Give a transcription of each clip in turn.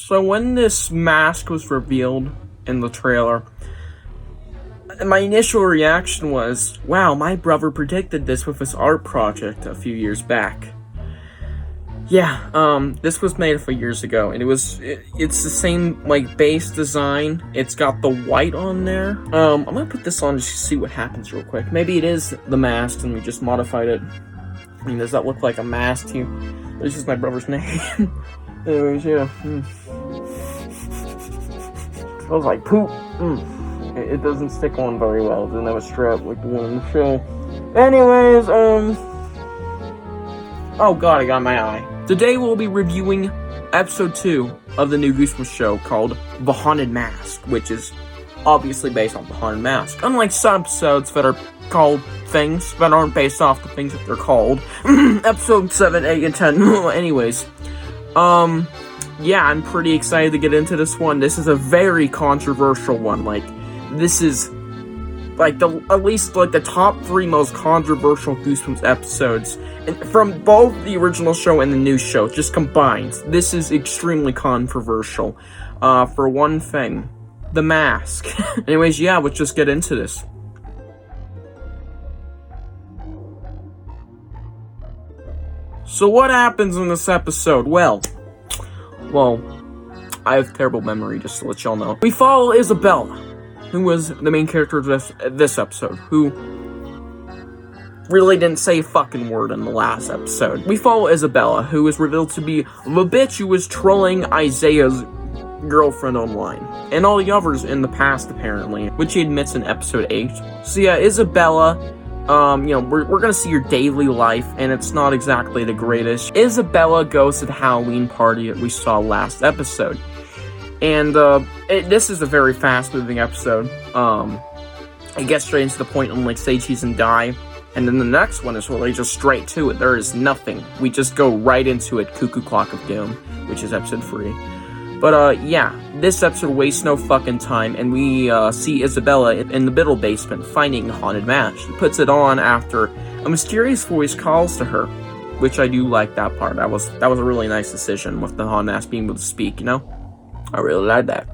So when this mask was revealed in the trailer, my initial reaction was, wow, my brother predicted this with his art project a few years back. Yeah, this was made a few years ago, and it's the same, like, base design. It's got the white on there. I'm gonna put this on just to see what happens real quick. Maybe it is the mask, and we just modified it. I mean, does that look like a mask to you? This is my brother's name. Anyways, yeah. Smells like poop. It doesn't stick on very well. It doesn't have a strap like the one in the show. Anyways, oh god, I got my eye. Today we'll be reviewing episode 2 of the new Goosebumps show called The Haunted Mask, which is obviously based on The Haunted Mask. Unlike some episodes that are called things that aren't based off the things that they're called. Episode 7, 8, and 10. Anyways, yeah, I'm pretty excited to get into this one. This is a very controversial one. Like, this is like at least the top 3 most controversial Goosebumps episodes, and from both the original show and the new show, just combined. This is extremely controversial. For one thing, the mask. Anyways, yeah, let's just get into this. So what happens in this episode? Well, I have terrible memory, just to let y'all know. We follow Isabella, who was the main character of this episode, who really didn't say a fucking word in the last episode. We follow Isabella, who is revealed to be the bitch who was trolling Isaiah's girlfriend online, and all the others in the past, apparently, which he admits in episode 8. So yeah, Isabella, we're gonna see her daily life, and it's not exactly the greatest. Isabella goes to the Halloween party that we saw last episode. And, this is a very fast-moving episode. It gets straight into the point and, like, say cheese and die. And then the next one is really just straight to it. There is nothing. We just go right into it. Cuckoo Clock of Doom, which is episode 3. But, yeah, this episode wastes no fucking time, and we, see Isabella in the middle basement finding a haunted mask. She puts it on after a mysterious voice calls to her, which I do like that part. That was a really nice decision with the haunted mask being able to speak, you know? I really like that.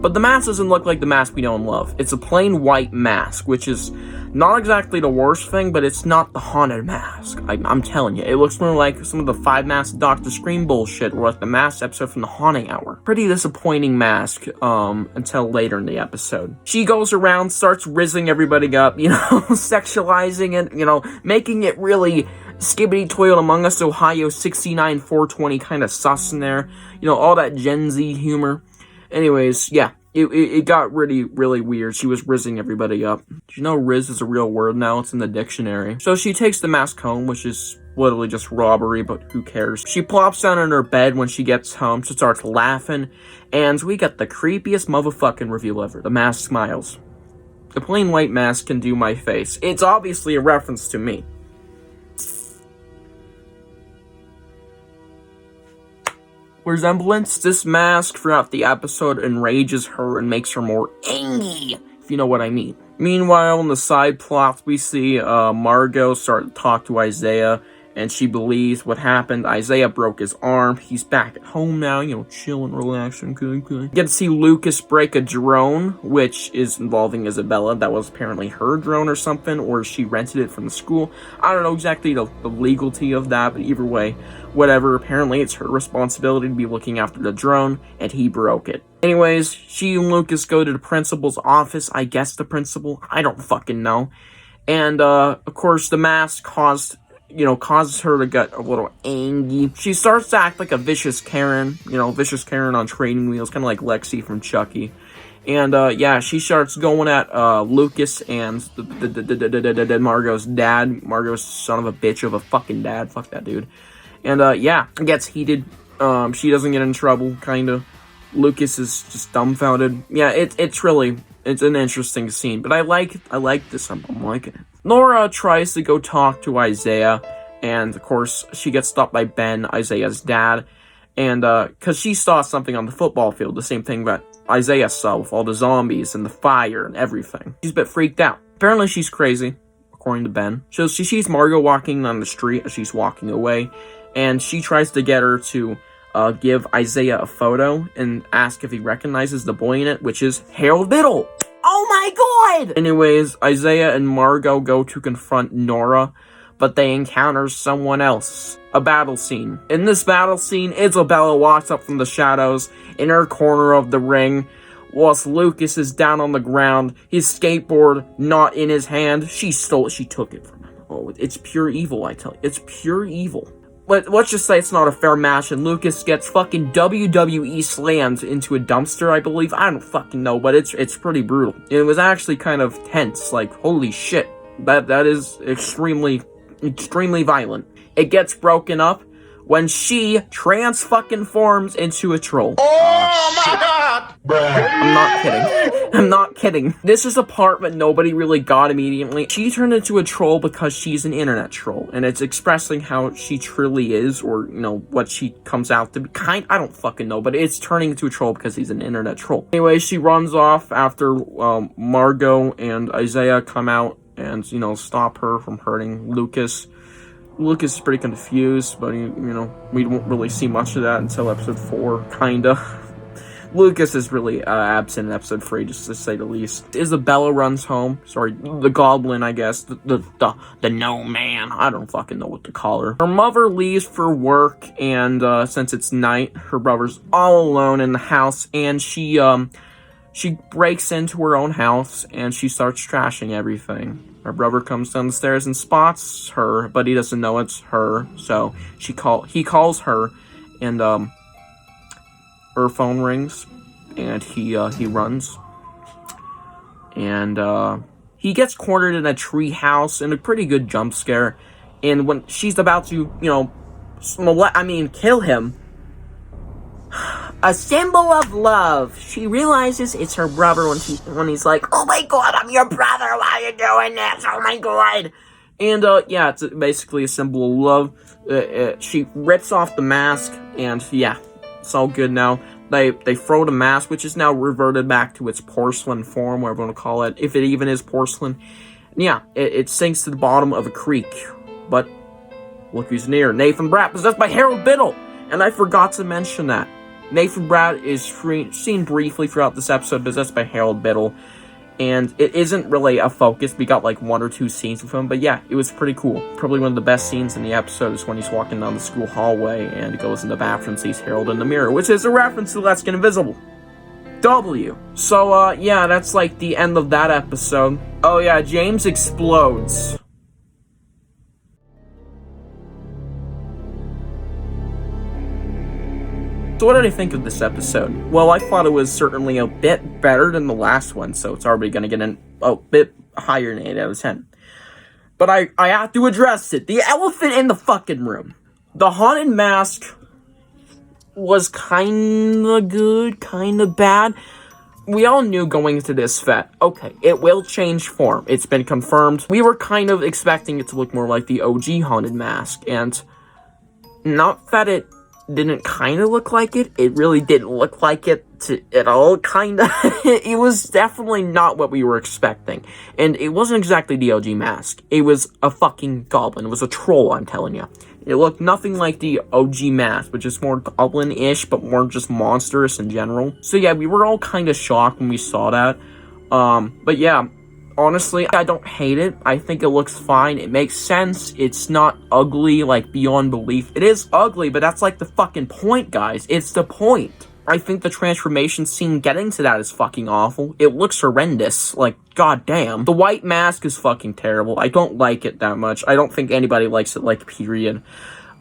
But the mask doesn't look like the mask we know and love. It's a plain white mask, which is not exactly the worst thing, but it's not the haunted mask. I'm telling you, it looks more like some of the 5-mask Dr. Scream bullshit, or like the mask episode from the Haunting Hour. Pretty disappointing mask, until later in the episode. She goes around, starts rizzing everybody up, sexualizing it, making it really Skibbity Toilet Among Us Ohio 69 420 kind of sus in there. All that Gen Z humor. Anyways, yeah, it got really, really weird. She was rizzing everybody up. Did you know rizz is a real word now? It's in the dictionary. So she takes the mask home, which is literally just robbery, but who cares? She plops down in her bed when she gets home. She starts laughing, and we got the creepiest motherfucking reveal ever. The mask smiles. The plain white mask can do my face. It's obviously a reference to me. Resemblance, this mask throughout the episode enrages her and makes her more angry, if you know what I mean. Meanwhile, in the side plots, we see Margot start to talk to Isaiah, and she believes what happened. Isaiah broke his arm. He's back at home now, chilling, relaxing, good. Get to see Lucas break a drone, which is involving Isabella. That was apparently her drone or something, or she rented it from the school. I don't know exactly the legality of that, but either way, whatever. Apparently, it's her responsibility to be looking after the drone, and he broke it. Anyways, she and Lucas go to the principal's office. I guess the principal. I don't fucking know. And, of course, the mask causes her to get a little angry. She starts to act like a vicious Karen, vicious Karen on training wheels, kind of like Lexi from Chucky. And, yeah, she starts going at, Lucas and the Margot's dad. Margot's son of a bitch of a fucking dad. Fuck that dude. And, yeah, it gets heated. She doesn't get in trouble, kinda. Lucas is just dumbfounded. Yeah, it's an interesting scene, but I like this. I'm liking it. Nora tries to go talk to Isaiah, and of course, she gets stopped by Ben, Isaiah's dad, and, cause she saw something on the football field, the same thing that Isaiah saw with all the zombies and the fire and everything. She's a bit freaked out. Apparently she's crazy, according to Ben. So she sees Margot walking on the street as she's walking away, and she tries to get her to give Isaiah a photo and ask if he recognizes the boy in it, which is Harold Biddle. Oh my god! Anyways, Isaiah and Margot go to confront Nora, but they encounter someone else. A battle scene. In this battle scene, Isabella walks up from the shadows in her corner of the ring, whilst Lucas is down on the ground, his skateboard not in his hand. She took it from him. Oh, it's pure evil, I tell you. It's pure evil. But let's just say it's not a fair match, and Lucas gets fucking WWE slammed into a dumpster, I believe. I don't fucking know, but it's pretty brutal. It was actually kind of tense, like, holy shit. That is extremely violent. It gets broken up when she trans-fucking-forms into a troll. Oh my god! I'm not kidding. This is a part that nobody really got immediately. She turned into a troll because she's an internet troll, and it's expressing how she truly is, or, you know, what she comes out to be. I don't fucking know, but it's turning into a troll because he's an internet troll. Anyway, she runs off after Margot and Isaiah come out and, you know, stop her from hurting Lucas. Lucas is pretty confused, but, you know, we won't really see much of that until episode 4, kinda. Lucas is really absent in episode 3, just to say the least. Isabella runs home. Sorry, the goblin, I guess. The no man. I don't fucking know what to call her. Her mother leaves for work, and since it's night, her brother's all alone in the house, and she breaks into her own house, and she starts trashing everything. Her brother comes down the stairs and spots her, but he doesn't know it's her, so he calls her, and her phone rings, and he runs, and he gets cornered in a tree house in a pretty good jump scare, and when she's about to, you know, kill him, a symbol of love, she realizes it's her brother when he's like, oh my god, I'm your brother, why are you doing this, oh my god. And yeah, it's basically a symbol of love. She rips off the mask, and yeah, it's all good now. They throw the mask, which is now reverted back to its porcelain form, whatever you want to call it, if it even is porcelain. And yeah, it sinks to the bottom of a creek. But look who's near. Nathan Bratt, possessed by Harold Biddle! And I forgot to mention that. Nathan Bratt is seen briefly throughout this episode, possessed by Harold Biddle. And it isn't really a focus. We got like 1 or 2 scenes with him. But yeah, it was pretty cool. Probably one of the best scenes in the episode is when he's walking down the school hallway and goes in the bathroom and sees Harold in the mirror, which is a reference to Let's Get Invisible. W. So, yeah, that's like the end of that episode. Oh yeah, James explodes. So what did I think of this episode? Well, I thought it was certainly a bit better than the last one, so it's already going to get a bit higher than 8 out of 10. But I have to address it. The elephant in the fucking room. The haunted mask was kinda good, kinda bad. We all knew going into this that, okay, it will change form. It's been confirmed. We were kind of expecting it to look more like the OG haunted mask, and not that it didn't kind of look like it. It really didn't look like it at all, kind of. It was definitely not what we were expecting. And it wasn't exactly the OG mask. It was a fucking goblin. It was a troll, I'm telling you. It looked nothing like the OG mask, which is more goblin-ish, but more just monstrous in general. So yeah, we were all kind of shocked when we saw that. But yeah, honestly, I don't hate it. I think it looks fine. It makes sense. It's not ugly, like, beyond belief. It is ugly, but that's, like, the fucking point, guys. It's the point. I think the transformation scene getting to that is fucking awful. It looks horrendous. Like, goddamn. The white mask is fucking terrible. I don't like it that much. I don't think anybody likes it, like, period.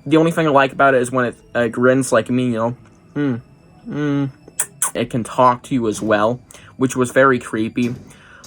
The only thing I like about it is when it grins like me, you know. It can talk to you as well, which was very creepy.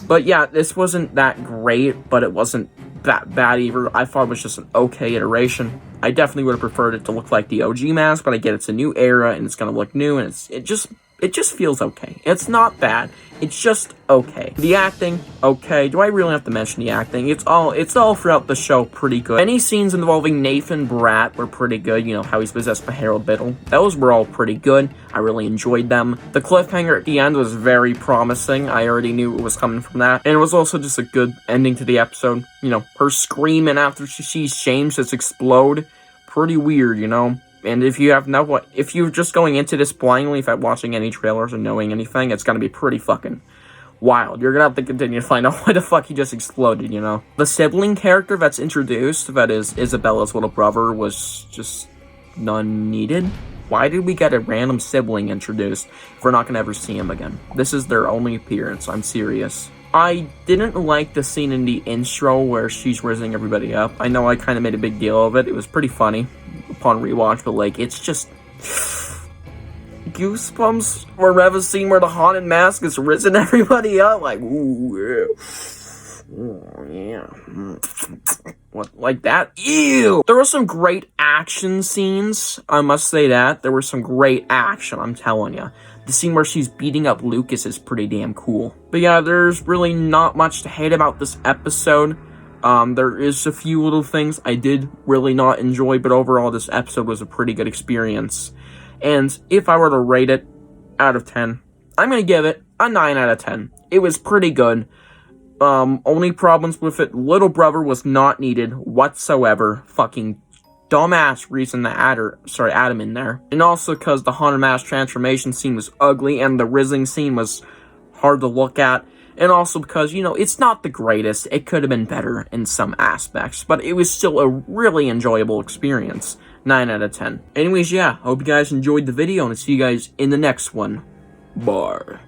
But yeah, this wasn't that great, but it wasn't that bad either. I thought it was just an okay iteration. I definitely would have preferred it to look like the OG mask, but I get it's a new era and it's gonna look new, and it just feels okay. It's not bad. It's just okay. The acting, okay. Do I really have to mention the acting? It's all throughout the show pretty good. Any scenes involving Nathan Bratt were pretty good. You know, how he's possessed by Harold Biddle. Those were all pretty good. I really enjoyed them. The cliffhanger at the end was very promising. I already knew it was coming from that. And it was also just a good ending to the episode. You know, her screaming after she sees James just explode. Pretty weird, you know? And if you're just going into this blindly without watching any trailers or knowing anything, it's gonna be pretty fucking wild. You're gonna have to continue to find out why the fuck he just exploded, you know? The sibling character that's introduced, that is Isabella's little brother, was just none needed. Why did we get a random sibling introduced if we're not gonna ever see him again? This is their only appearance, I'm serious. I didn't like the scene in the intro where she's raising everybody up. I know I kind of made a big deal of it. It was pretty funny upon rewatch, but like, it's just... Goosebumps, or we have a scene where the haunted mask is risen everybody up, like, ooh, yeah. What, like that? Ew! There were some great action scenes, I must say that. There was some great action, I'm telling you. The scene where she's beating up Lucas is pretty damn cool. But yeah, there's really not much to hate about this episode. There is a few little things I did really not enjoy, but overall this episode was a pretty good experience. And if I were to rate it out of 10, I'm going to give it a 9 out of 10. It was pretty good. Only problems with it, little brother was not needed whatsoever. Fucking dumbass reason to add him in there. And also because the haunted mask transformation scene was ugly and the rising scene was hard to look at. And also because, you know, it's not the greatest. It could have been better in some aspects, but it was still a really enjoyable experience. 9 out of 10. Anyways, yeah, hope you guys enjoyed the video, and I'll see you guys in the next one. Bye.